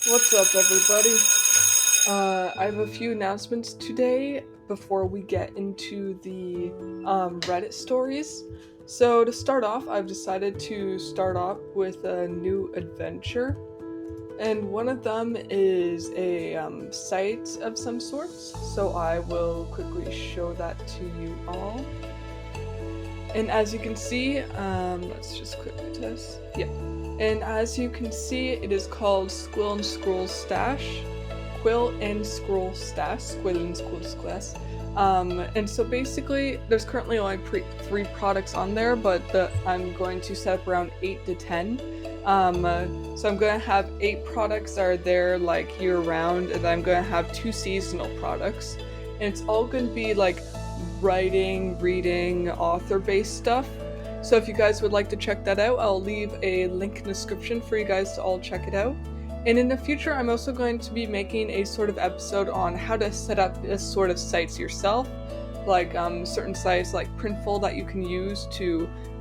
What's up, everybody? I have a few announcements today before we get into the Reddit stories. So to start off, I've decided to start off with a new adventure, and one of them is a site of some sorts. So I will quickly show that to you all. And as you can see, let's just quickly test. Yeah. And as you can see, it is called Squill and Scroll Stash. Quill and Scroll Stash. Squill and Scroll Stash. And so basically, there's currently only 3 products on there, but I'm going to set up around 8 to 10. So I'm going to have 8 products that are there like year round, and I'm going to have 2 seasonal products. And it's all going to be like writing, reading, author-based stuff. So if you guys would like to check that out, I'll leave a link in the description for you guys to all check it out. And in the future, I'm also going to be making a sort of episode on how to set up this sort of sites yourself, like certain sites like Printful that you can use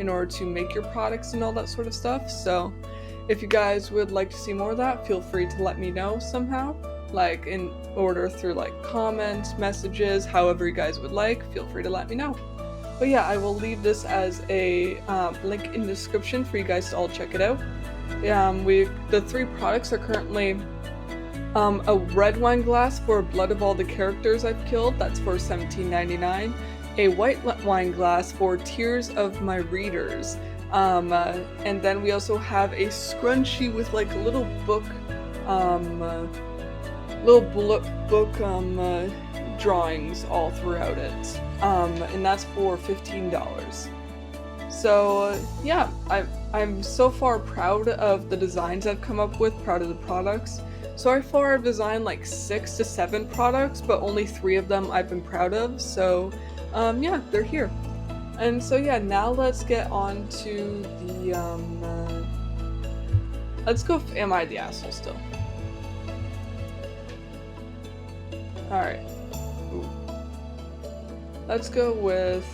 in order to make your products and all that sort of stuff. So if you guys would like to see more of that, feel free to let me know somehow, like in order through like comments, messages, however you guys would like, feel free to let me know. But yeah, I will leave this as a link in the description for you guys to all check it out. The 3 products are currently a red wine glass for Blood of All the Characters I've Killed, that's for $17.99. A white wine glass for Tears of My Readers. And then we also have a scrunchie with like a little book, drawings all throughout it. And that's for $15. So yeah, I'm so far proud of the designs I've come up with, proud of the products. So far I've designed like 6 to 7 products, but only 3 of them I've been proud of, so yeah, they're here. And so yeah, now let's get on to the, let's go with Am I the Asshole still? Alright. Let's go with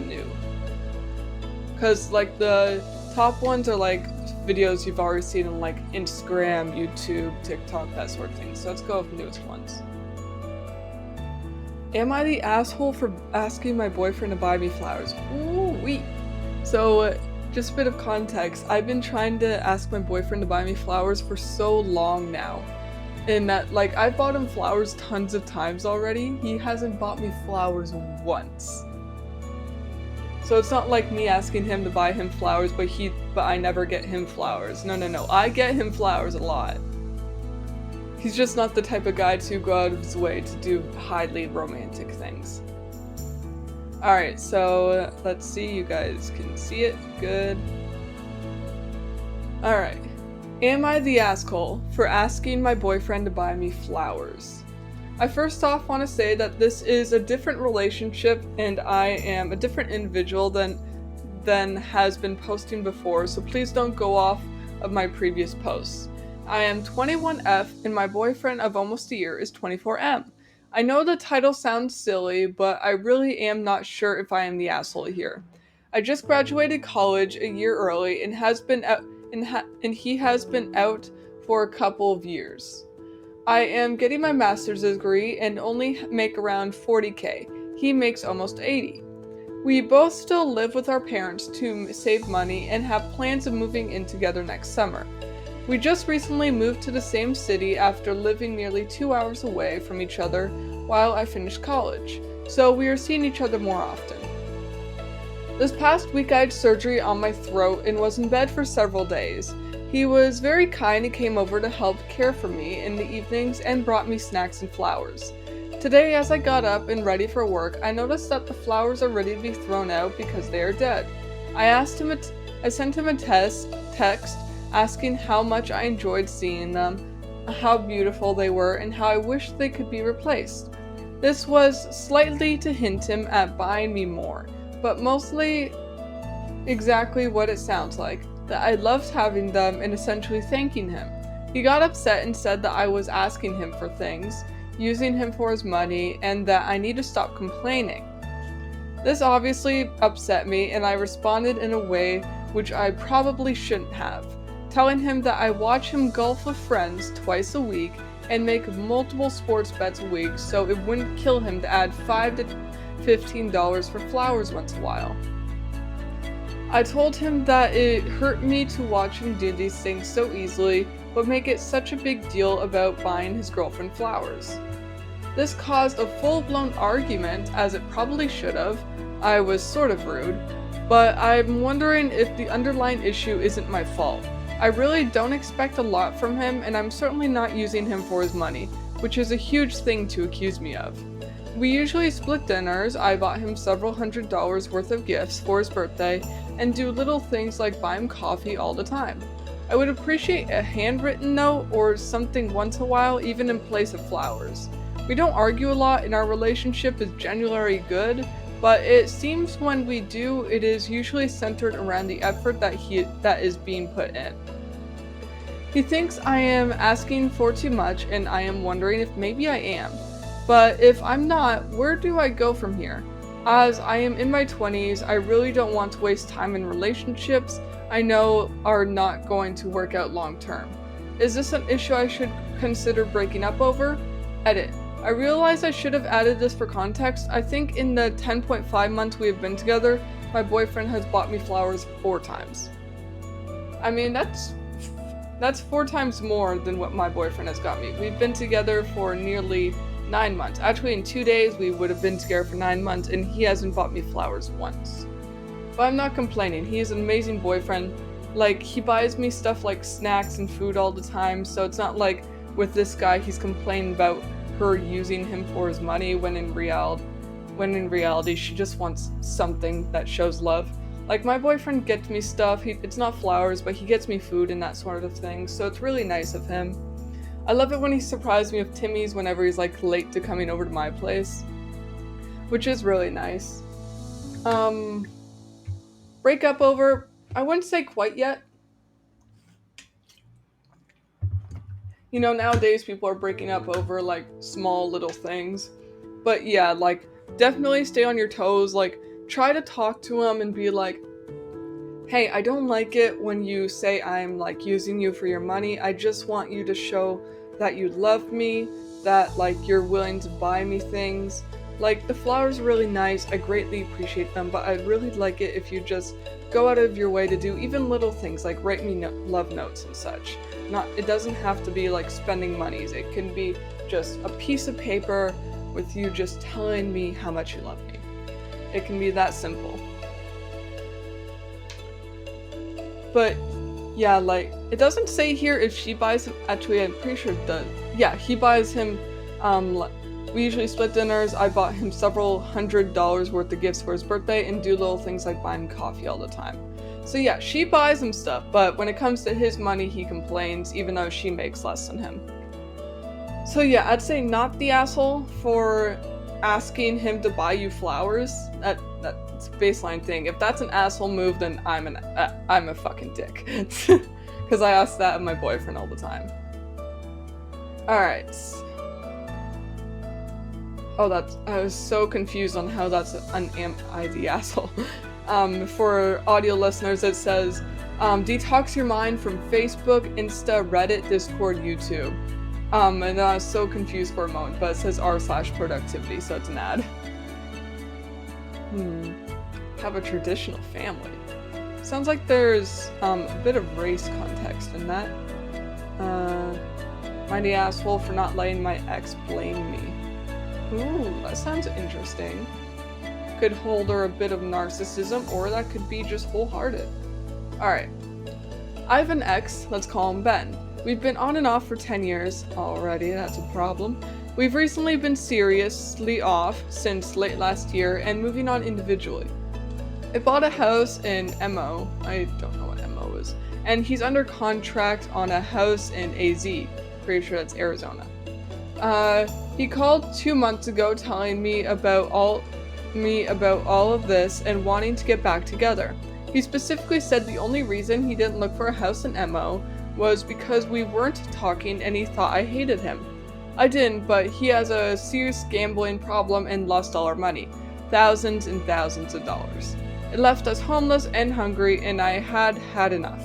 new. Because like the top ones are like videos you've already seen on like Instagram, YouTube, TikTok, that sort of thing. So let's go with newest ones. Am I the asshole for asking my boyfriend to buy me flowers? Ooh-wee. So just a bit of context. I've been trying to ask my boyfriend to buy me flowers for so long now. And that, like, I've bought him flowers tons of times already. He hasn't bought me flowers once. So it's not like me asking him to buy him flowers, but I never get him flowers. No. I get him flowers a lot. He's just not the type of guy to go out of his way to do highly romantic things. Alright, so let's see. You guys can see it. Good. Alright. Am I the asshole for asking my boyfriend to buy me flowers? I first off want to say that this is a different relationship and I am a different individual than has been posting before, so please don't go off of my previous posts. I am 21F and my boyfriend of almost a year is 24M. I know the title sounds silly, but I really am not sure if I am the asshole here. I just graduated college a year early and he has been out for a couple of years. I am getting my master's degree and only make around 40k. He makes almost 80. We both still live with our parents to save money and have plans of moving in together next summer. We just recently moved to the same city after living nearly 2 hours away from each other while I finished college, so we are seeing each other more often. This past week I had surgery on my throat and was in bed for several days. He was very kind and came over to help care for me in the evenings and brought me snacks and flowers. Today, as I got up and ready for work, I noticed that the flowers are ready to be thrown out because they are dead. I sent him a text asking how much I enjoyed seeing them, how beautiful they were, and how I wished they could be replaced. This was slightly to hint him at buying me more, but mostly exactly what it sounds like, that I loved having them and essentially thanking him. He got upset and said that I was asking him for things, using him for his money, and that I need to stop complaining. This obviously upset me and I responded in a way which I probably shouldn't have, telling him that I watch him golf with friends twice a week and make multiple sports bets a week, so it wouldn't kill him to add $5 to $15 for flowers once in a while. I told him that it hurt me to watch him do these things so easily, but make it such a big deal about buying his girlfriend flowers. This caused a full-blown argument, as it probably should have. I was sort of rude, but I'm wondering if the underlying issue isn't my fault. I really don't expect a lot from him, and I'm certainly not using him for his money, which is a huge thing to accuse me of. We usually split dinners. I bought him several $100s worth of gifts for his birthday, and do little things like buy him coffee all the time. I would appreciate a handwritten note or something once in a while, even in place of flowers. We don't argue a lot, and our relationship is generally good, but it seems when we do, it is usually centered around the effort that is being put in. He thinks I am asking for too much, and I am wondering if maybe I am. But if I'm not, where do I go from here? As I am in my 20s, I really don't want to waste time in relationships I know are not going to work out long term. Is this an issue I should consider breaking up over? Edit. I realize I should have added this for context. I think in the 10.5 months we have been together, my boyfriend has bought me flowers 4 times. I mean, that's 4 times more than what my boyfriend has got me. We've been together for nearly 9 months. Actually, in 2 days, we would have been together for 9 months, and he hasn't bought me flowers once. But I'm not complaining. He is an amazing boyfriend. Like, he buys me stuff like snacks and food all the time, so it's not like with this guy he's complaining about her using him for his money when in reality she just wants something that shows love. Like, my boyfriend gets me stuff. It's not flowers, but he gets me food and that sort of thing, so it's really nice of him. I love it when he surprises me with Timmy's whenever he's like late to coming over to my place, which is really nice. Break up over, I wouldn't say quite yet. You know, nowadays people are breaking up over like small little things. But yeah, like definitely stay on your toes. Like try to talk to him and be like, hey, I don't like it when you say I'm like using you for your money. I just want you to show that you love me, that like you're willing to buy me things. Like the flowers are really nice. I greatly appreciate them, but I'd really like it if you just go out of your way to do even little things like write me love notes and such. It doesn't have to be like spending monies. It can be just a piece of paper with you just telling me how much you love me. It can be that simple. But yeah, like it doesn't say here if she buys him. Actually, I'm pretty sure it does. Yeah, he buys him. We usually split dinners. I bought him several $100s worth of gifts for his birthday and do little things like buy him coffee all the time. So yeah, she buys him stuff, but when it comes to his money, he complains, even though she makes less than him. So yeah, I'd say not the asshole for asking him to buy you flowers. That's a baseline thing. If that's an asshole move, then I'm a fucking dick. Because I ask that of my boyfriend all the time. Alright. Oh, I was so confused on how that's am I the asshole. For audio listeners, it says, detox your mind from Facebook, Insta, Reddit, Discord, YouTube. And I was so confused for a moment, but it says r/productivity, so it's an ad. Have a traditional family. Sounds like there's a bit of race context in that. Mind the asshole for not letting my ex blame me. Ooh, that sounds interesting. Could hold her a bit of narcissism, or that could be just wholehearted. Alright. I have an ex, let's call him Ben. We've been on and off for 10 years already, that's a problem. We've recently been seriously off since late last year and moving on individually. I bought a house in MO, I don't know what MO is, and he's under contract on a house in AZ, pretty sure that's Arizona. He called 2 months ago telling me about all of this and wanting to get back together. He specifically said the only reason he didn't look for a house in MO was because we weren't talking and he thought I hated him. I didn't, but he has a serious gambling problem and lost all our money. Thousands and thousands of dollars. It left us homeless and hungry, and I had enough.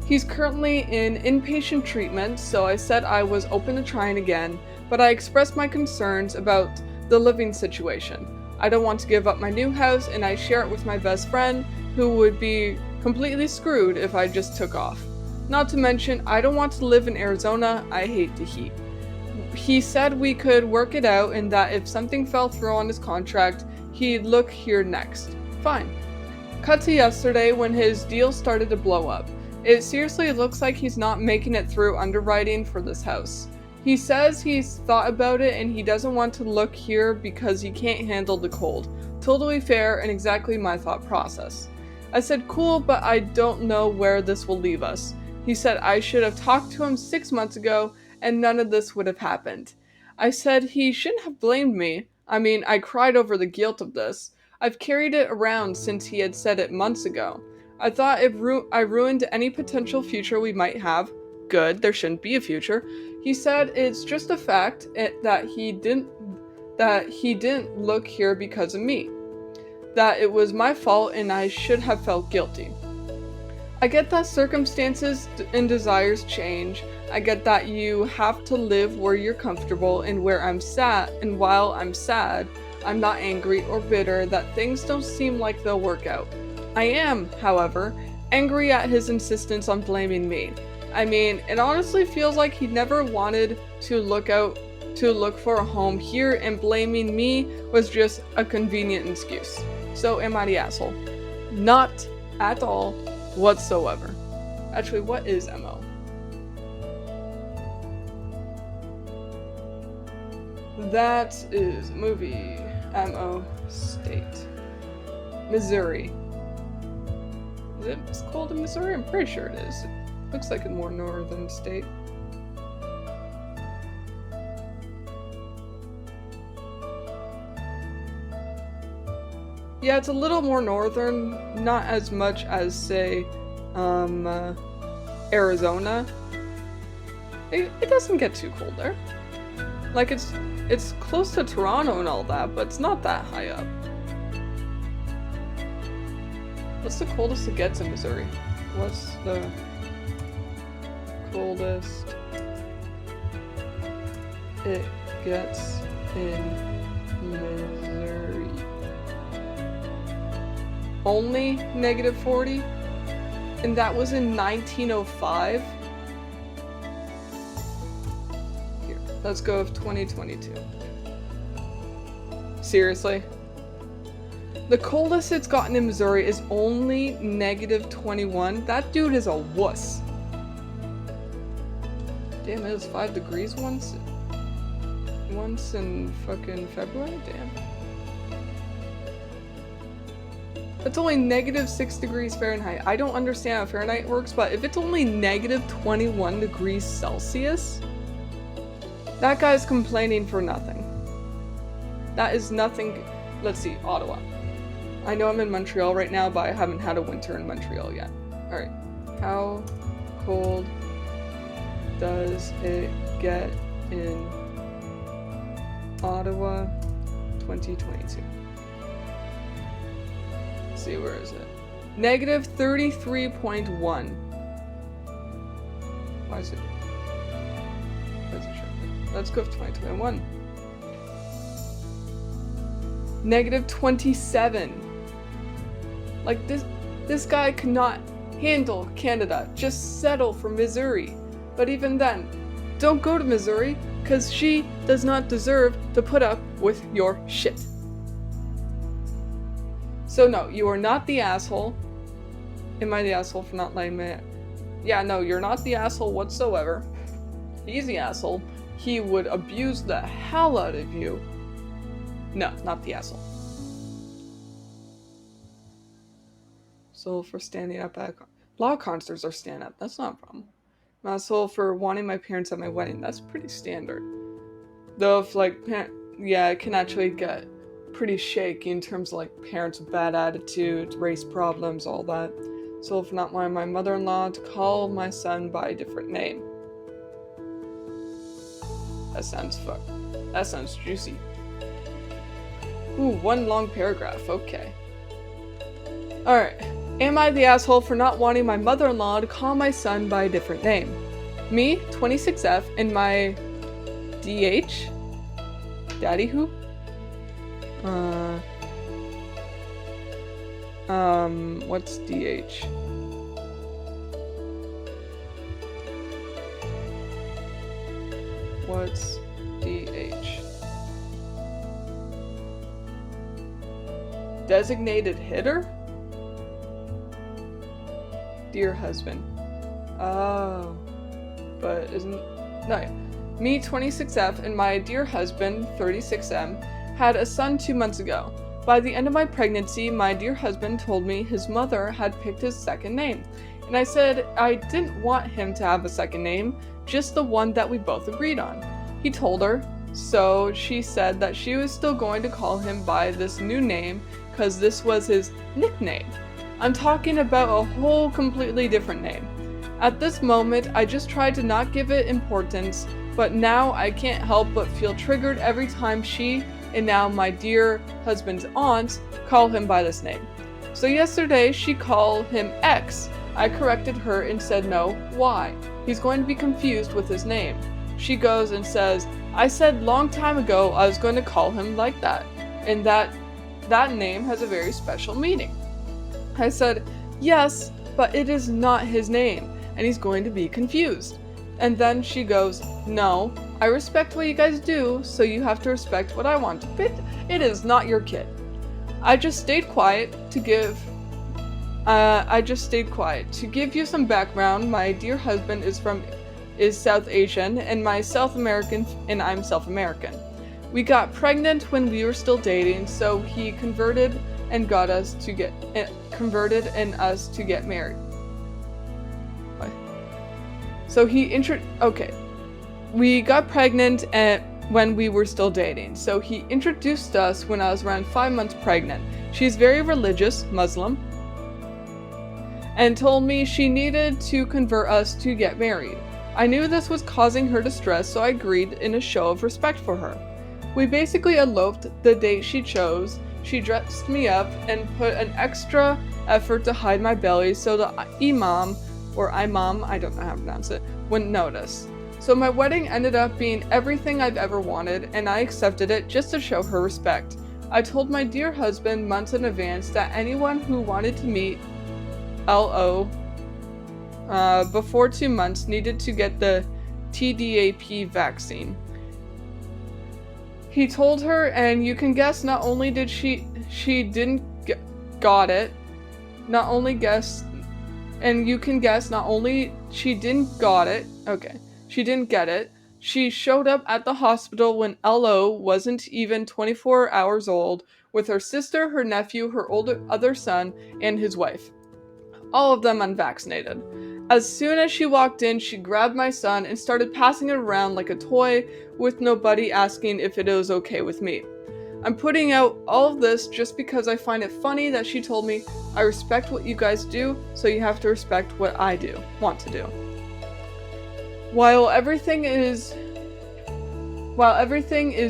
He's currently in inpatient treatment, so I said I was open to trying again, but I expressed my concerns about the living situation. I don't want to give up my new house, and I share it with my best friend, who would be completely screwed if I just took off. Not to mention, I don't want to live in Arizona, I hate the heat. He said we could work it out and that if something fell through on his contract, he'd look here next. Fine. Cut to yesterday when his deal started to blow up. It seriously looks like he's not making it through underwriting for this house. He says he's thought about it and he doesn't want to look here because he can't handle the cold. Totally fair and exactly my thought process. I said cool, but I don't know where this will leave us. He said I should have talked to him 6 months ago and none of this would have happened. I said he shouldn't have blamed me. I mean, I cried over the guilt of this. I've carried it around since he had said it months ago. I thought if I ruined any potential future we might have. Good, there shouldn't be a future. He said it's just a fact that he didn't look here because of me. That it was my fault and I should have felt guilty. I get that circumstances and desires change. I get that you have to live where you're comfortable and where I'm sad, and while I'm sad, I'm not angry or bitter that things don't seem like they'll work out. I am, however, angry at his insistence on blaming me. I mean, it honestly feels like he never wanted to look for a home here and blaming me was just a convenient excuse. So am I the asshole? Not at all whatsoever. Actually, what is MO? That is movie MO state. Missouri. Is it called in Missouri? I'm pretty sure it is. It looks like a more northern state. Yeah, it's a little more northern, not as much as, say, Arizona. It doesn't get too cold there. Like, it's close to Toronto and all that, but it's not that high up. What's the coldest it gets in Missouri? What's the coldest it gets in Missouri? Only -40? And that was in 1905? Here, let's go with 2022. Seriously? The coldest it's gotten in Missouri is only -21. That dude is a wuss. Damn, it was 5 degrees once in fucking February? Damn. That's only -6 degrees Fahrenheit. I don't understand how Fahrenheit works, but if it's only -21 degrees Celsius, that guy's complaining for nothing. That is nothing. Let's see, Ottawa. I know I'm in Montreal right now, but I haven't had a winter in Montreal yet. Alright. How cold does it get in Ottawa 2022? Let's see, where is it? -33.1. Why is it showing? Let's go with 2021. -27. Like, this guy cannot handle Canada. Just settle for Missouri. But even then, don't go to Missouri, because she does not deserve to put up with your shit. So no, you are not the asshole. Am I the asshole for not letting me? Yeah, no, you're not the asshole whatsoever. He's the asshole. He would abuse the hell out of you. No, not the asshole. So for standing up at law concerts or stand up, that's not a problem. I'm asshole for wanting my parents at my wedding. That's pretty standard. Though if like yeah, it can actually get pretty shaky in terms of like parents with bad attitudes, race problems, all that. So for not wanting my mother-in-law to call my son by a different name. That sounds juicy. Ooh, one long paragraph, okay. Alright, Am I the asshole for not wanting my mother-in-law to call my son by a different name? Me, 26F, and my DH? Daddy who? What's DH? What's DH? Designated hitter? Dear husband. Oh. But isn't... No. Me, 26F, and my dear husband, 36M, had a son 2 months ago. By the end of my pregnancy, my dear husband told me his mother had picked his second name. And I said I didn't want him to have a second name, just the one that we both agreed on. He told her, so she said that she was still going to call him by this new name because this was his nickname. I'm talking about a whole completely different name. At this moment, I just tried to not give it importance, but now I can't help but feel triggered every time she, and now my dear husband's aunt, call him by this name. So yesterday, she called him X. I corrected her and said no, Y. He's going to be confused with his name. She goes and says, I said long time ago I was going to call him like that, and that name has a very special meaning. I said, yes, but it is not his name, and he's going to be confused. And then she goes, no, I respect what you guys do, so you have to respect what I want. But it is not your kid. I just stayed quiet to give you some background. My dear husband is South Asian, and I'm South American. We got pregnant when we were still dating, so he converted and us to get married. So we got pregnant when we were still dating, so he introduced us when I was around 5 months pregnant. She's very religious, Muslim, and told me she needed to convert us to get married. I knew this was causing her distress, so I agreed in a show of respect for her. We basically eloped the date she chose. She dressed me up and put an extra effort to hide my belly so the imam, I don't know how to pronounce it, wouldn't notice. So my wedding ended up being everything I've ever wanted, and I accepted it just to show her respect. I told my dear husband months in advance that anyone who wanted to meet LO before 2 months needed to get the TDAP vaccine. He told her, and you can guess not only did she didn't got it, not only guess, and you can guess not only she didn't got it, she didn't get it, she showed up at the hospital when LO wasn't even 24 hours old with her sister, her nephew, her other son, and his wife. All of them unvaccinated. As soon as she walked in, she grabbed my son and started passing it around like a toy with nobody asking if it was okay with me. I'm putting out all of this just because I find it funny that she told me, I respect what you guys do, so you have to respect what I want to do. While everything is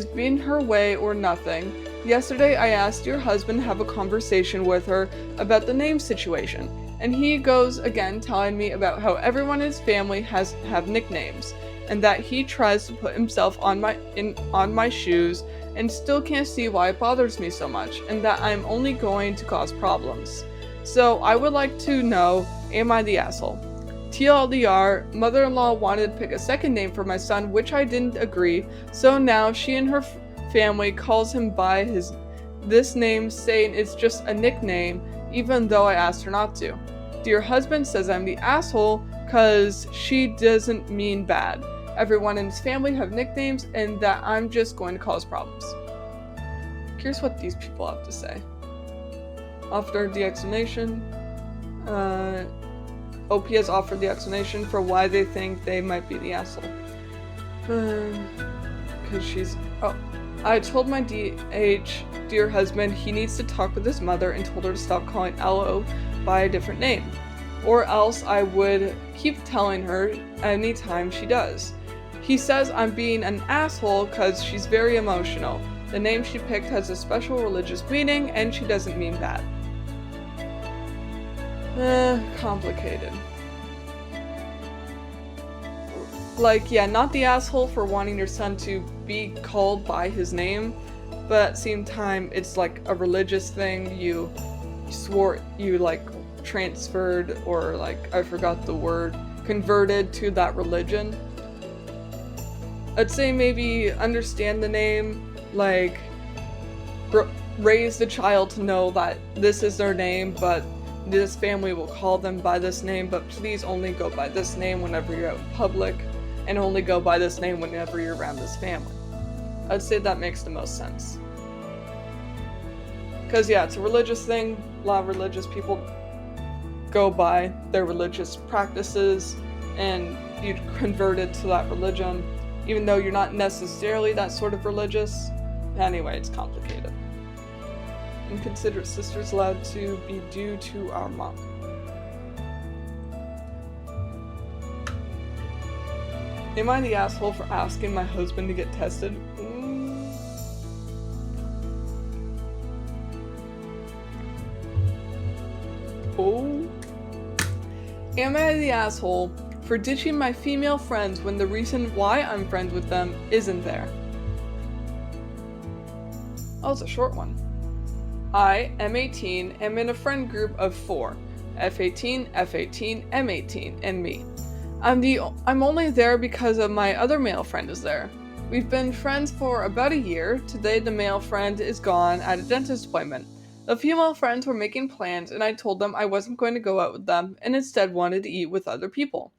being her way or nothing, yesterday I asked your husband to have a conversation with her about the name situation. And he goes again telling me about how everyone in his family have nicknames, and that he tries to put himself on my shoes and still can't see why it bothers me so much, and that I'm only going to cause problems. So I would like to know, am I the asshole? TLDR, mother-in-law wanted to pick a second name for my son, which I didn't agree, so now she and her family calls him by this name, saying it's just a nickname, even though I asked her not to. Dear husband says I'm the asshole because she doesn't mean bad. Everyone in his family have nicknames, and that I'm just going to cause problems. Here's what these people have to say. After the explanation, OP has offered the explanation for why they think they might be the asshole. I told my dear husband he needs to talk with his mother and told her to stop calling LO by a different name. Or else I would keep telling her anytime she does. He says I'm being an asshole because she's very emotional. The name she picked has a special religious meaning and she doesn't mean bad. Complicated. Like, yeah, not the asshole for wanting your son to be called by his name, but at the same time, it's like a religious thing. You swore, you like transferred, or like, I forgot the word, converted to that religion. I'd say maybe understand the name, like, raise the child to know that this is their name, but this family will call them by this name, but please only go by this name whenever you're out in public, and only go by this name whenever you're around this family. I'd say that makes the most sense. Because yeah, it's a religious thing. A lot of religious people go by their religious practices, and you converted to that religion, even though you're not necessarily that sort of religious. Anyway, it's complicated. Inconsiderate sisters allowed to be due to our mom. Am I the asshole for asking my husband to get tested? Oh. Am I the asshole for ditching my female friends when the reason why I'm friends with them isn't there? Oh, it's a short one. I, M18, am in a friend group of 4. F18, F18, M18, and me. I'm only there because of my other male friend is there. We've been friends for about a year. Today the male friend is gone at a dentist appointment. The female friends were making plans, and I told them I wasn't going to go out with them and instead wanted to eat with other people.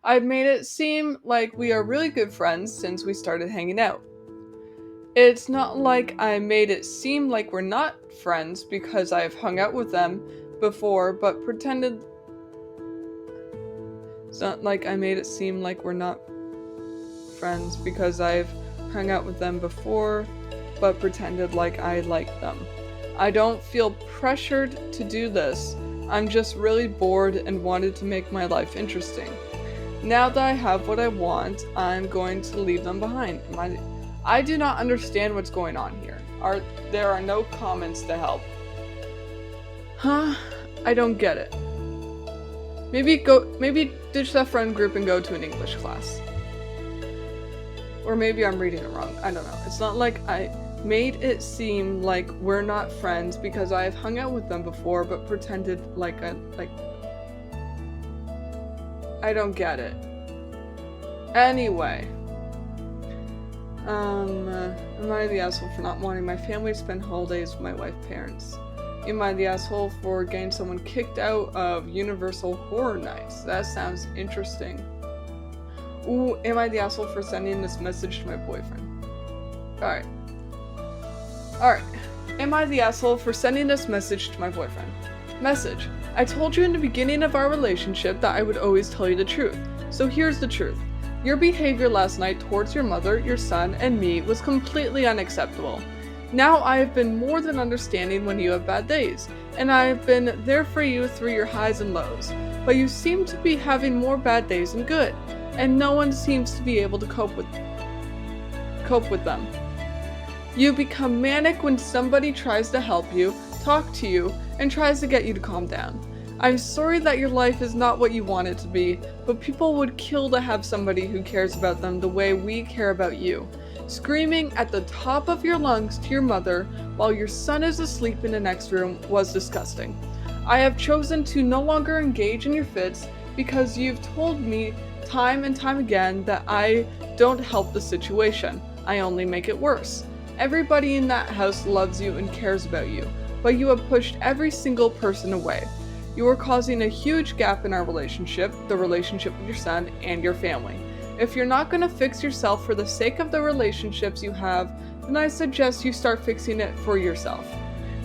I've made it seem like we are really good friends since we started hanging out. It's not like I made it seem like we're not friends because I've hung out with them before, but pretended... It's not like I made it seem like we're not friends because I've hung out with them before, but pretended like I liked them. I don't feel pressured to do this. I'm just really bored and wanted to make my life interesting. Now that I have what I want, I'm going to leave them behind. I do not understand what's going on here. There are no comments to help. Huh? I don't get it. Maybe ditch that friend group and go to an English class. Or maybe I'm reading it wrong. I don't know. It's not like I made it seem like we're not friends because I have hung out with them before, but pretended like I don't get it. Anyway. Am I the asshole for not wanting my family to spend holidays with my wife's parents? Am I the asshole for getting someone kicked out of Universal Horror Nights? That sounds interesting. Ooh, am I the asshole for sending this message to my boyfriend? Alright. Am I the asshole for sending this message to my boyfriend? Message. I told you in the beginning of our relationship that I would always tell you the truth. So here's the truth. Your behavior last night towards your mother, your son, and me was completely unacceptable. Now I have been more than understanding when you have bad days, and I have been there for you through your highs and lows. But you seem to be having more bad days than good, and no one seems to be able to cope with them. You become manic when somebody tries to help you, talk to you, and tries to get you to calm down. I'm sorry that your life is not what you want it to be, but people would kill to have somebody who cares about them the way we care about you. Screaming at the top of your lungs to your mother while your son is asleep in the next room was disgusting. I have chosen to no longer engage in your fits because you've told me time and time again that I don't help the situation. I only make it worse. Everybody in that house loves you and cares about you, but you have pushed every single person away. You are causing a huge gap in our relationship, the relationship with your son, and your family. If you're not going to fix yourself for the sake of the relationships you have, then I suggest you start fixing it for yourself.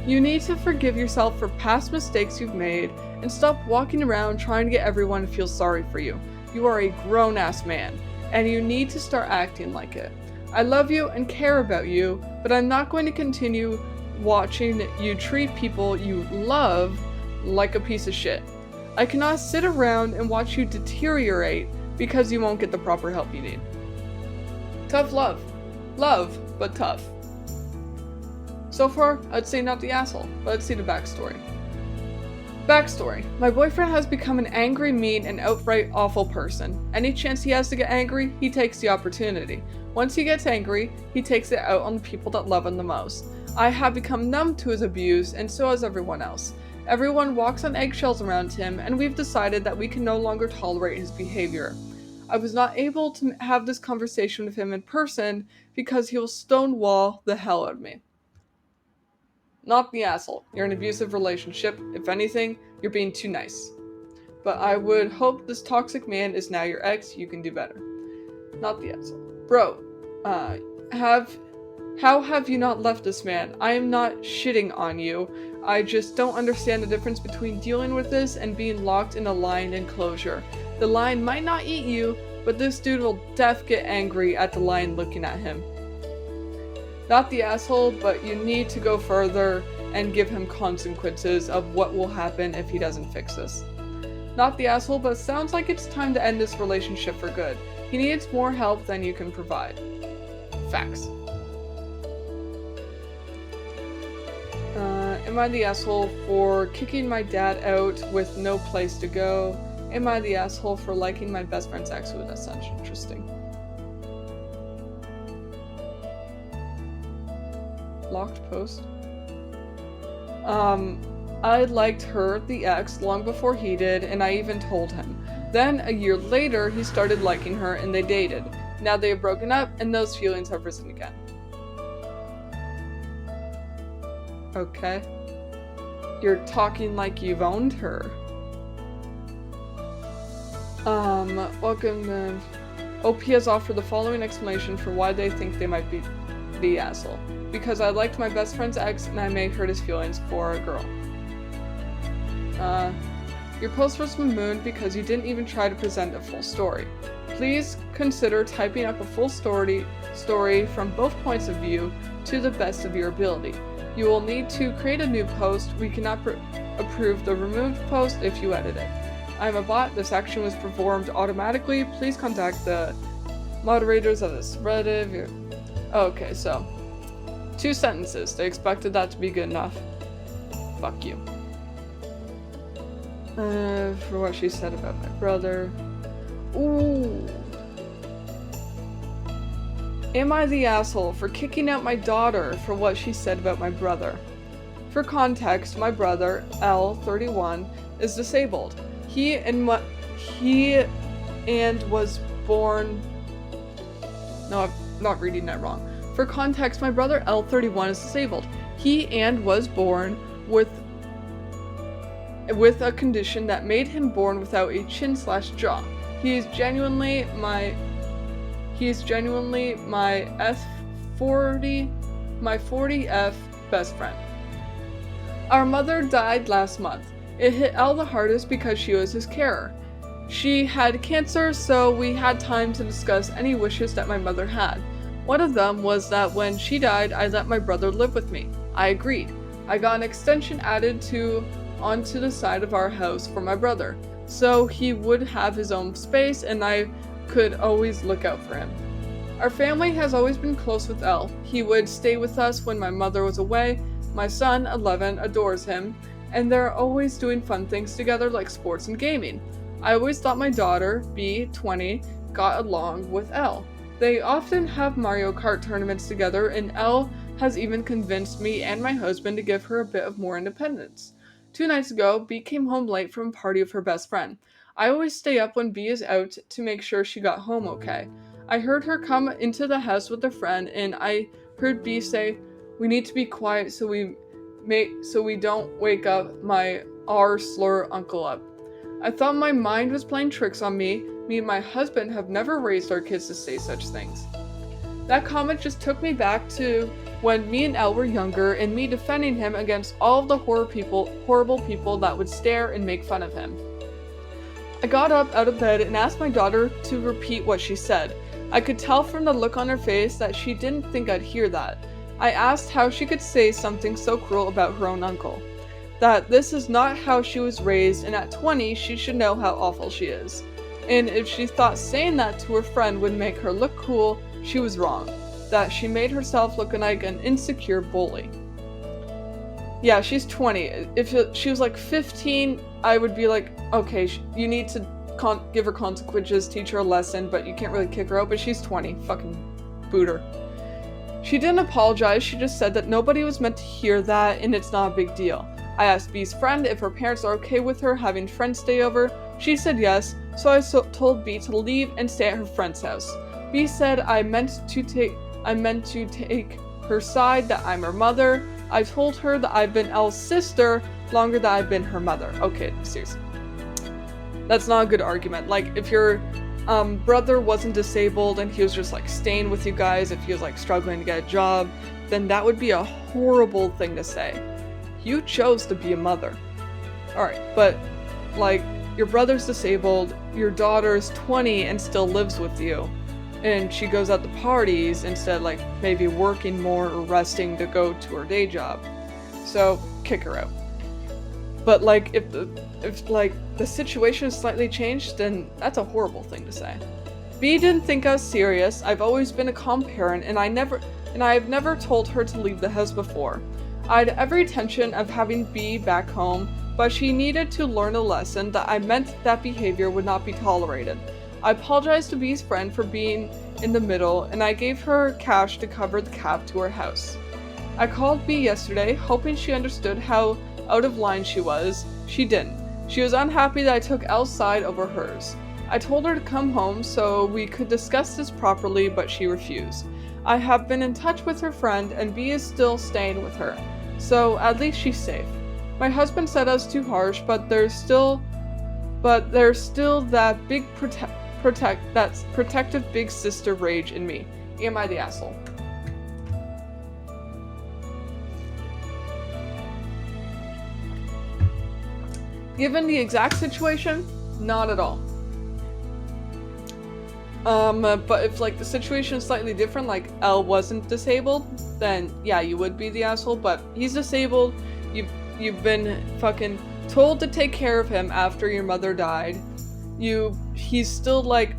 You need to forgive yourself for past mistakes you've made and stop walking around trying to get everyone to feel sorry for you. You are a grown-ass man, and you need to start acting like it. I love you and care about you, but I'm not going to continue watching you treat people you love like a piece of shit. I cannot sit around and watch you deteriorate because you won't get the proper help you need. Tough love. Love, but tough. So far, I'd say not the asshole, but let's see the backstory. Backstory. My boyfriend has become an angry, mean, and outright awful person. Any chance he has to get angry, he takes the opportunity. Once he gets angry, he takes it out on the people that love him the most. I have become numb to his abuse, and so has everyone else. Everyone walks on eggshells around him, and we've decided that we can no longer tolerate his behavior. I was not able to have this conversation with him in person because he will stonewall the hell out of me. Not the asshole. You're in an abusive relationship. If anything, you're being too nice. But I would hope this toxic man is now your ex. You can do better. Not the asshole. Bro, how have you not left this man? I am not shitting on you. I just don't understand the difference between dealing with this and being locked in a lion enclosure. The lion might not eat you, but this dude will get angry at the lion looking at him. Not the asshole, but you need to go further and give him consequences of what will happen if he doesn't fix this. Not the asshole, but sounds like it's time to end this relationship for good. He needs more help than you can provide. Facts. Am I the asshole for kicking my dad out with no place to go? Am I the asshole for liking my best friend's ex? Ooh, that sounds interesting. Locked post. I liked her, the ex, long before he did, and I even told him. Then, a year later, he started liking her and they dated. Now they have broken up and those feelings have risen again. Okay. You're talking like you've owned her. Welcome to... OP has offered the following explanation for why they think they might be the asshole. Because I liked my best friend's ex and I may hurt his feelings for a girl. Your post was mamooned because you didn't even try to present a full story. Please consider typing up a full story from both points of view to the best of your ability. You will need to create a new post. We cannot approve the removed post if you edit it. I am a bot. This action was performed automatically. Please contact the moderators of this Reddit. Okay, so 2 sentences. They expected that to be good enough. Fuck you. For what she said about my brother. Ooh. Am I the asshole for kicking out my daughter for what she said about my brother? For context, my brother, L, 31, is disabled. He was born... No, I'm not reading that wrong. For context, my brother, L, 31, is disabled. He was born with a condition that made him born without a chin/jaw. He is genuinely my my 40F best friend. Our mother died last month. It hit Elle the hardest because she was his carer. She had cancer, so we had time to discuss any wishes that my mother had. One of them was that when she died, I let my brother live with me. I agreed. I got an extension added onto the side of our house for my brother, so he would have his own space and I could always look out for him. Our family has always been close with Elle. He would stay with us when my mother was away. My son, 11, adores him, and they're always doing fun things together like sports and gaming. I always thought my daughter, B, 20, got along with Elle. They often have Mario Kart tournaments together, and Elle has even convinced me and my husband to give her a bit of more independence. 2 nights ago, B came home late from a party with her best friend. I always stay up when B is out to make sure she got home okay. I heard her come into the house with a friend, and I heard B say, "We need to be quiet so we don't wake up my R-slur uncle up." I thought my mind was playing tricks on me. Me and my husband have never raised our kids to say such things. That comment just took me back to when me and Elle were younger and me defending him against all of the horrible people that would stare and make fun of him. I got up out of bed and asked my daughter to repeat what she said. I could tell from the look on her face that she didn't think I'd hear that. I asked how she could say something so cruel about her own uncle. That this is not how she was raised, and at 20 she should know how awful she is. And if she thought saying that to her friend would make her look cool, she was wrong. That she made herself look like an insecure bully. Yeah, she's 20. If she was like 15, I would be like, okay, you need to give her consequences, teach her a lesson, but you can't really kick her out. But she's 20. Fucking boot her. She didn't apologize, she just said that nobody was meant to hear that and it's not a big deal. I asked B's friend if her parents are okay with her having friends stay over. She said yes, so I told B to leave and stay at her friend's house. B said I meant to take her side, that I'm her mother. I told her that I've been Elle's sister longer than I've been her mother. Okay, seriously. That's not a good argument. Like, if your brother wasn't disabled and he was just like staying with you guys, if he was like struggling to get a job, then that would be a horrible thing to say. You chose to be a mother. Alright, but like, your brother's disabled, your daughter's 20 and still lives with you, and she goes out to parties instead of like maybe working more or resting to go to her day job. So kick her out. But like, if the situation is slightly changed, then that's a horrible thing to say. B didn't think I was serious. I've always been a calm parent, and I've never told her to leave the house before. I had every intention of having B back home, but she needed to learn a lesson that I meant that behavior would not be tolerated. I apologized to B's friend for being in the middle, and I gave her cash to cover the cab to her house. I called B yesterday, hoping she understood how out of line she was. She didn't. She was unhappy that I took Elle's side over hers. I told her to come home so we could discuss this properly, but she refused. I have been in touch with her friend, and B is still staying with her, so at least she's safe. My husband said I was too harsh, but there's still that big protective big sister rage in me. Am I the asshole? Given the exact situation, not at all. But if like the situation is slightly different, like Elle wasn't disabled, then yeah, you would be the asshole. But he's disabled. You've been fucking told to take care of him after your mother died. He's still like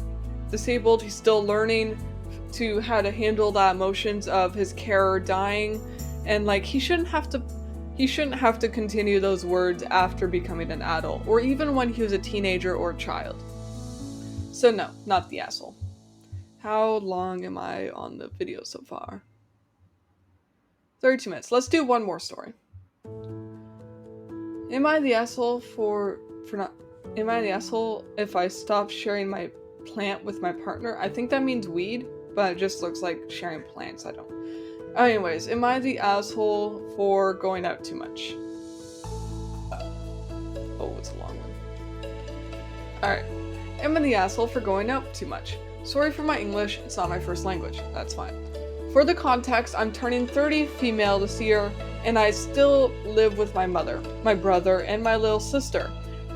disabled. He's still learning to how to handle the emotions of his carer dying, and like he shouldn't have to continue those words after becoming an adult, or even when he was a teenager or a child. So no, not the asshole. How long am I on the video so far? 32 minutes. Let's do one more story. Am I the asshole am I the asshole if I stop sharing my plant with my partner? I think that means weed, but it just looks like sharing plants. I don't. Anyways, am I the asshole for going out too much? Oh, it's a long one. Alright. Am I the asshole for going out too much? Sorry for my English, it's not my first language. That's fine. For the context, I'm turning 30 female this year, and I still live with my mother, my brother, and my little sister.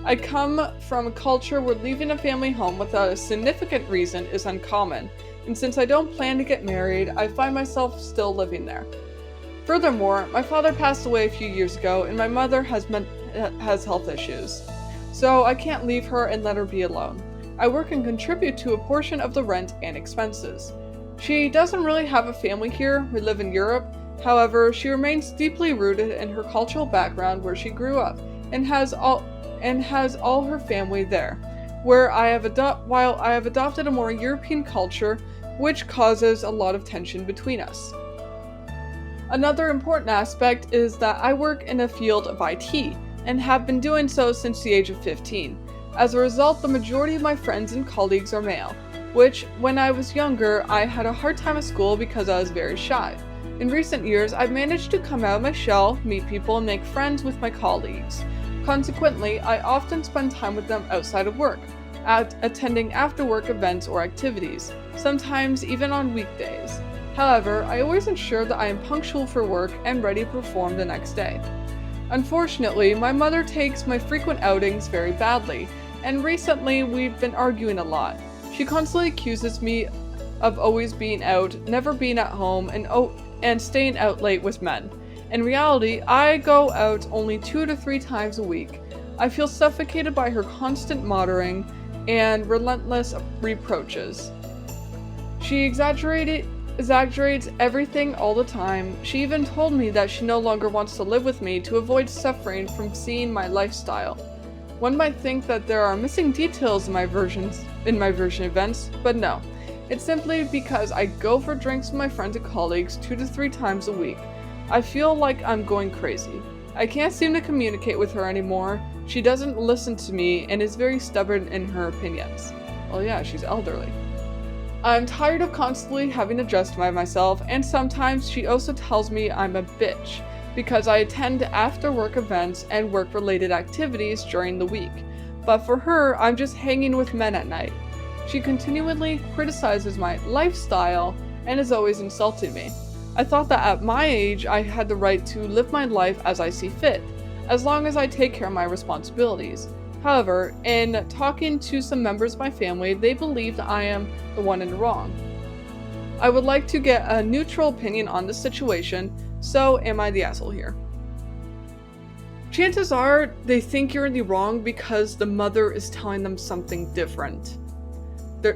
I come from a culture where leaving a family home without a significant reason is uncommon, and since I don't plan to get married, I find myself still living there. Furthermore, my father passed away a few years ago, and my mother has health issues, so I can't leave her and let her be alone. I work and contribute to a portion of the rent and expenses. She doesn't really have a family here. We live in Europe. However, she remains deeply rooted in her cultural background where she grew up, and has all her family there. While I have adopted a more European culture, which causes a lot of tension between us. Another important aspect is that I work in a field of IT, and have been doing so since the age of 15. As a result, the majority of my friends and colleagues are male, which, when I was younger, I had a hard time at school because I was very shy. In recent years, I've managed to come out of my shell, meet people, and make friends with my colleagues. Consequently, I often spend time with them outside of work, attending after-work events or activities, sometimes even on weekdays. However, I always ensure that I am punctual for work and ready to perform the next day. Unfortunately, my mother takes my frequent outings very badly, and recently we've been arguing a lot. She constantly accuses me of always being out, never being at home, and staying out late with men. In reality, I go out only 2 to 3 times a week. I feel suffocated by her constant monitoring and relentless reproaches. She exaggerated exaggerates everything all the time. She even told me that she no longer wants to live with me to avoid suffering from seeing my lifestyle. One might think that there are missing details in my version events, but no. It's simply because I go for drinks with my friends and colleagues 2 to 3 times a week. I feel like I'm going crazy. I can't seem to communicate with her anymore. She doesn't listen to me and is very stubborn in her opinions. Well, yeah, she's elderly. I'm tired of constantly having to justify myself, and sometimes she also tells me I'm a bitch because I attend after-work events and work-related activities during the week. But for her, I'm just hanging with men at night. She continually criticizes my lifestyle and is always insulting me. I thought that at my age, I had the right to live my life as I see fit, as long as I take care of my responsibilities. However, in talking to some members of my family, they believe that I am the one in the wrong. I would like to get a neutral opinion on this situation, so am I the asshole here? Chances are they think you're in the wrong because the mother is telling them something different.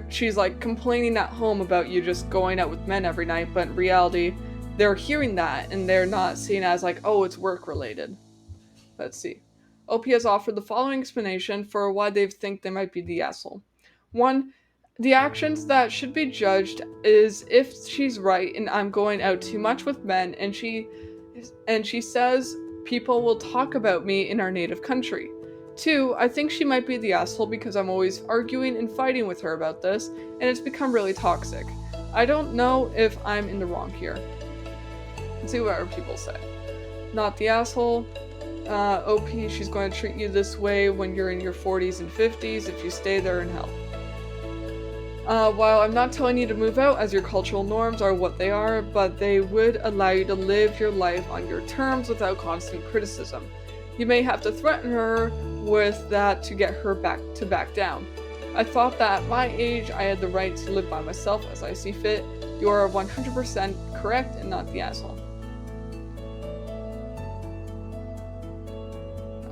She's like complaining at home about you just going out with men every night, but in reality, they're hearing that and they're not seeing it as like, oh, it's work related. Let's see. OP has offered the following explanation for why they think they might be the asshole. 1. The actions that should be judged is if she's right and I'm going out too much with men and she says people will talk about me in our native country. 2. I think she might be the asshole because I'm always arguing and fighting with her about this and it's become really toxic. I don't know if I'm in the wrong here. Let's see what other people say. Not the asshole. OP, she's going to treat you this way when you're in your 40s and 50s if you stay there in hell. While I'm not telling you to move out as your cultural norms are what they are, but they would allow you to live your life on your terms without constant criticism. You may have to threaten her with that to get her back down. I thought that at my age I had the right to live by myself as I see fit. You are 100% correct and not the asshole.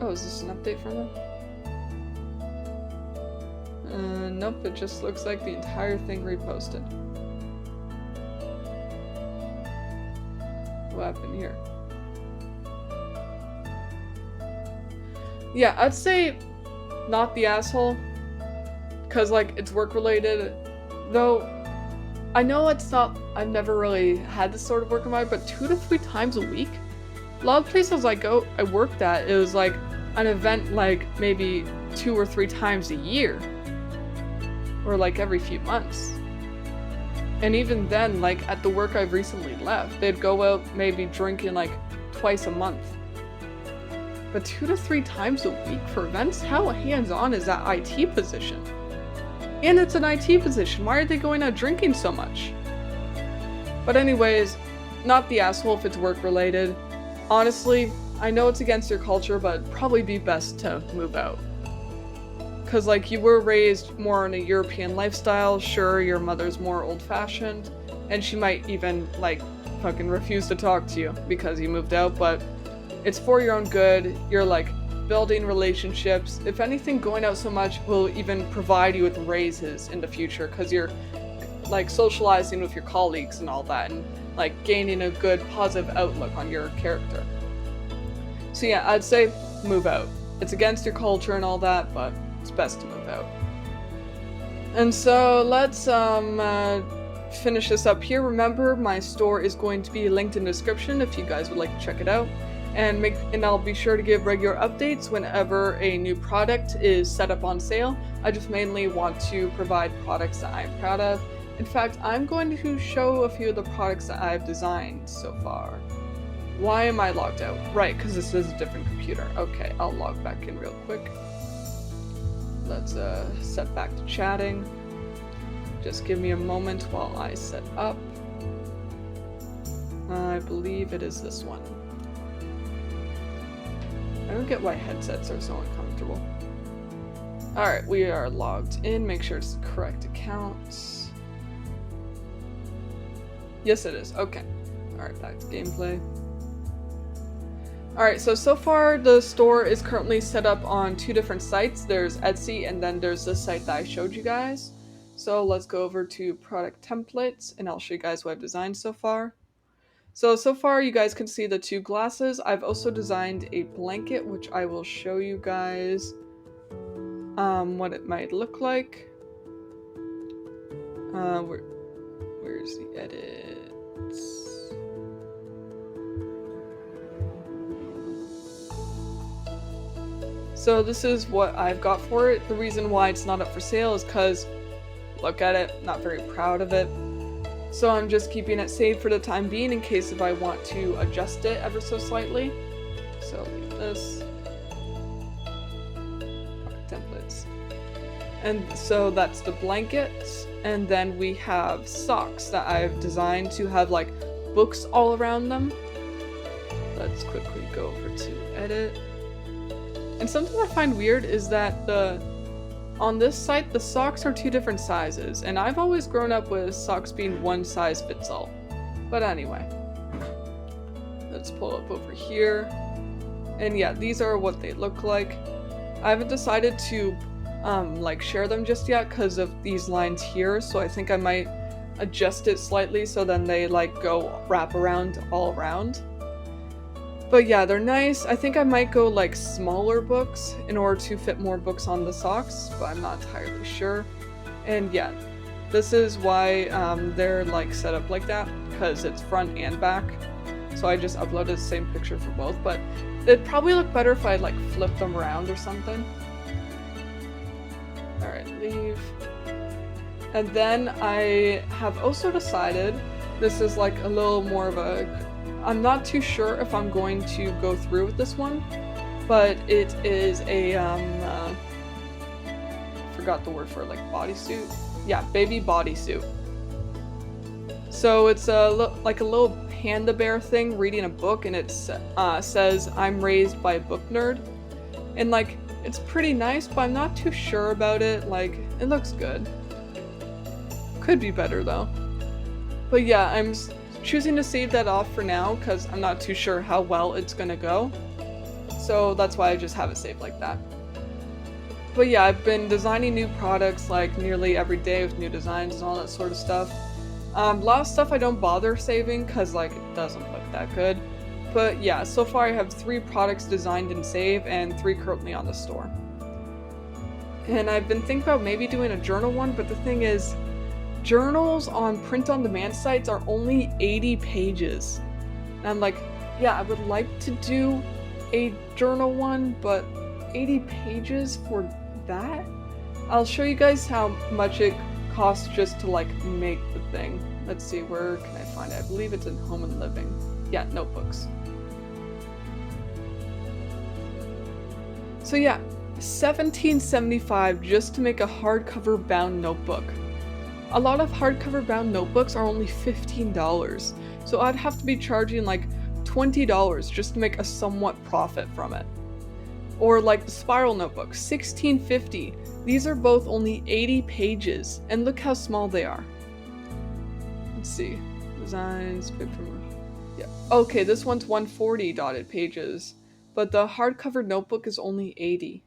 Oh, is this an update from them? Nope, it just looks like the entire thing reposted. What happened here? Yeah, I'd say not the asshole, because like it's work related, though I know it's not, I've never really had this sort of work in mind, but 2 to 3 times a week? A lot of places I worked at, it was like an event like maybe 2 or 3 times a year. Or like every few months. And even then, like at the work I've recently left, they'd go out maybe drinking like twice a month. But 2 to 3 times a week for events? How hands-on is that IT position? And it's an IT position, why are they going out drinking so much? But anyways, not the asshole if it's work related. Honestly, I know it's against your culture, but it'd probably be best to move out. Because, like, you were raised more in a European lifestyle, sure, your mother's more old-fashioned, and she might even, like, fucking refuse to talk to you because you moved out, but it's for your own good, you're, like, building relationships. If anything, going out so much will even provide you with raises in the future, because you're, like, socializing with your colleagues and all that, and, like, gaining a good, positive outlook on your character. So yeah, I'd say move out. It's against your culture and all that, but it's best to move out. And so let's finish this up here. Remember, my store is going to be linked in the description if you guys would like to check it out. And I'll be sure to give regular updates whenever a new product is set up on sale. I just mainly want to provide products that I'm proud of. In fact, I'm going to show a few of the products that I've designed so far. Why am I logged out? Right, because this is a different computer. Okay, I'll log back in real quick. Let's set back to chatting. Just give me a moment while I set up. I believe it is this one. I don't get why headsets are so uncomfortable. Alright, we are logged in. Make sure it's the correct account. Yes, it is. Okay. Alright, back to gameplay. Alright, so far the store is currently set up on 2 different sites. There's Etsy and then there's the site that I showed you guys. So let's go over to product templates and I'll show you guys what I've designed so far. So far you guys can see the 2 glasses. I've also designed a blanket, which I will show you guys what it might look like. Where's the edits? So this is what I've got for it. The reason why it's not up for sale is because, look at it, not very proud of it. So I'm just keeping it saved for the time being in case if I want to adjust it ever so slightly. So like this. Templates. And so that's the blankets. And then we have socks that I've designed to have like books all around them. Let's quickly go over to edit. And something I find weird is that on this site, the socks are 2 different sizes, and I've always grown up with socks being 1 size fits all. But anyway, let's pull up over here. And yeah, these are what they look like. I haven't decided to like share them just yet because of these lines here, so I think I might adjust it slightly so then they like go wrap around all around. But yeah, they're nice. I think I might go like smaller books in order to fit more books on the socks, but I'm not entirely sure. And yeah, this is why they're like set up like that, because it's front and back. So I just uploaded the same picture for both, but it'd probably look better if I like flip them around or something. Alright, leave. And then I have also decided, this is like a little more of a, I'm not too sure if I'm going to go through with this one, but it is a, forgot the word for it, like bodysuit? Yeah, baby bodysuit. So it's like a little panda bear thing reading a book, and it says, "I'm raised by a book nerd." And like, it's pretty nice, but I'm not too sure about it. Like, it looks good. Could be better though. But yeah, I'm choosing to save that off for now because I'm not too sure how well it's gonna go. So that's why I just have it saved like that. But yeah, I've been designing new products like nearly every day with new designs and all that sort of stuff. A lot of stuff I don't bother saving because like it doesn't look that good. But yeah, so far I have 3 products designed and saved and 3 currently on the store. And I've been thinking about maybe doing a journal one, but the thing is, journals on print-on-demand sites are only 80 pages. And I'm like, yeah, I would like to do a journal one, but 80 pages for that? I'll show you guys how much it costs just to like make the thing. Let's see, where can I find it? I believe it's in Home and Living. Yeah, notebooks. So yeah, $17.75 just to make a hardcover bound notebook. A lot of hardcover bound notebooks are only $15, so I'd have to be charging like $20 just to make a somewhat profit from it. Or like the spiral notebook, $16.50. These are both only 80 pages, and look how small they are. Let's see, designs, paper. Yeah, okay, this one's 140 dotted pages, but the hardcover notebook is only 80.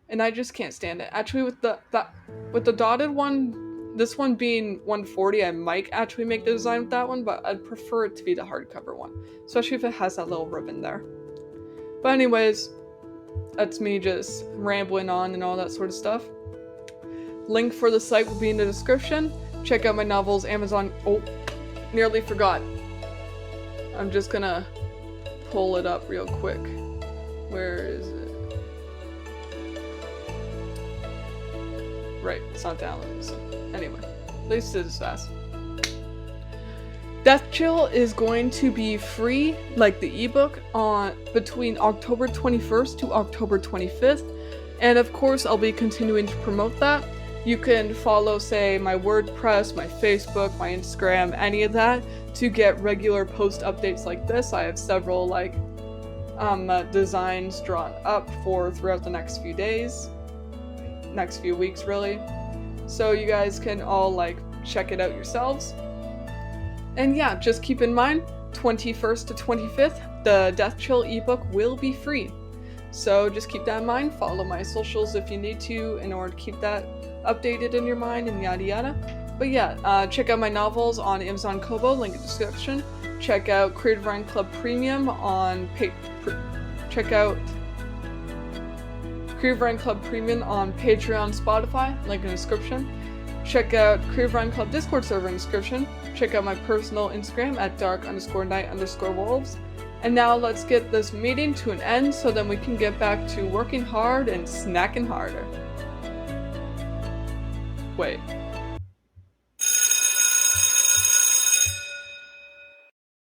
And I just can't stand it. Actually, with the dotted one, this one being 140, I might actually make the design with that one, but I'd prefer it to be the hardcover one, especially if it has that little ribbon there. But anyways, that's me just rambling on and all that sort of stuff. Link for the site will be in the description. Check out my novels, Amazon. Oh, nearly forgot. I'm just gonna pull it up real quick. Where is it? Right, it's not downloading, so anyway, at least it is fast. Death Chill is going to be free, like the ebook, on between October 21st to October 25th, and of course I'll be continuing to promote that. You can follow, say, my WordPress, my Facebook, my Instagram, any of that, to get regular post updates like this. I have several like designs drawn up for throughout the next few days. Next few weeks really, so you guys can all like check it out yourselves. And yeah, just keep in mind 21st to 25th the Death Chill ebook will be free, so just keep that in mind. Follow my socials if you need to in order to keep that updated in your mind and yada yada. But yeah, check out my novels on Amazon Kobo, link in the description. Check out Creative Writing Club Premium on check out Creative Writing Club Premium on Patreon, Spotify, link in the description. Check out Creative Writing Club Discord server in the description. Check out my personal Instagram at dark_night_wolves. And now let's get this meeting to an end so then we can get back to working hard and snacking harder. Wait.